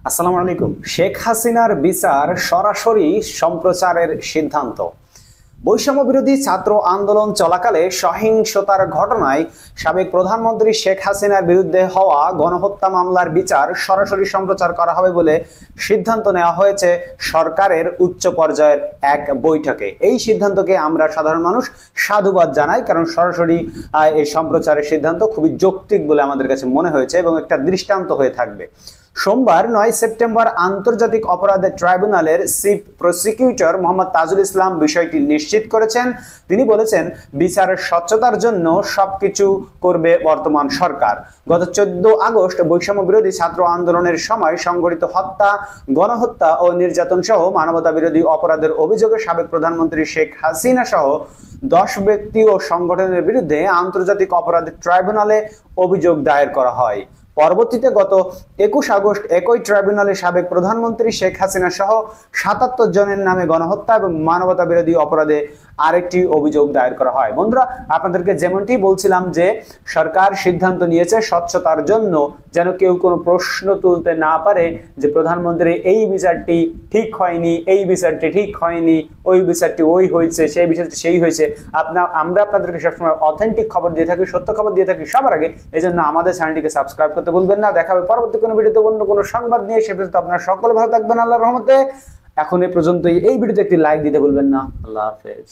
আসসালামু আলাইকুম। শেখ হাসিনার বিচার সরাসরি সম্প্রচারের সিদ্ধান্ত। বৈষম্য বিরোধী ছাত্র আন্দোলন চলাকালে সহিংসতার ঘটনায় সাবেক প্রধানমন্ত্রী শেখ হাসিনার বিরুদ্ধে হওয়া গণহত্যা মামলার বিচার সরাসরি সম্প্রচার করা হবে বলে সিদ্ধান্ত নেওয়া হয়েছে সরকারের উচ্চ পর্যায়ের এক বৈঠকে। এই সিদ্ধান্তকে আমরা সাধারণ মানুষ সাধুবাদ জানাই, কারণ সরাসরি এই সম্প্রচারের সিদ্ধান্ত খুবই যৌক্তিক বলে আমাদের কাছে মনে হয়েছে এবং একটা দৃষ্টান্ত হয়ে থাকবে। সোমবার 9 সেপ্টেম্বর আন্তর্জাতিক অপরাধ ট্রাইব্যুনালের চিফ প্রসিকিউটর মোহাম্মদ তাজুল ইসলাম বিষয়টি নিশ্চিত করেছেন। তিনি বলেছেন, বিচারের স্বচ্ছতার জন্য সবকিছু করবে বর্তমান সরকার। গত 14 আগস্ট বৈষম্য বিরোধী ছাত্র আন্দোলনের সময় সংঘটিত হত্যা, গণহত্যা ও নির্যাতন সহ মানবতা বিরোধী অপরাধের অভিযোগে সাবেক প্রধানমন্ত্রী শেখ হাসিনা সহ 10 ব্যক্তি ও সংগঠনের বিরুদ্ধে আন্তর্জাতিক অপরাধ ট্রাইব্যুনালে অভিযোগ দায়ের করা হয়। পরবর্তীতে গত 21 আগস্ট একই ট্রাইব্যুনালে সাবেক প্রধানমন্ত্রী শেখ হাসিনা সহ 77 জনের নামে গণহত্যা এবং মানবতা বিরোধী অপরাধে আরেকটি অভিযোগ দায়ের করা হয়। বন্ধুরা, আপনাদেরকে যেমনটি বলছিলাম যে সরকার সিদ্ধান্ত নিয়েছে স্বচ্ছতার জন্য, যেন কেউ কোনো প্রশ্ন তুলতে না পারে যে প্রধানমন্ত্রী এই বিচারটি ঠিক হয়নি, এই বিচারটি ঠিক হয়নি, ওই বিচারটি ওই হয়েছে, সেই বিচারটি সেই হয়েছে। আমরা আপনাদেরকে সবসময় অথেন্টিক খবর দিয়ে থাকি, সত্য খবর দিয়ে থাকি সবার আগে। এই জন্য আমাদের চ্যানেলটিকে সাবস্ক্রাইব করতে ভুলবেন না। দেখা হবে পরবর্তী কোনো ভিডিওতে অন্য কোনো সংবাদ নিয়ে। সে পর্যন্ত আপনারা সকলে ভালো থাকবেন আল্লাহর রহমতে। এখন এ পর্যন্তই। এই ভিডিওতে একটি লাইক দিতে ভুলবেন না। আল্লাহ হাফেজ।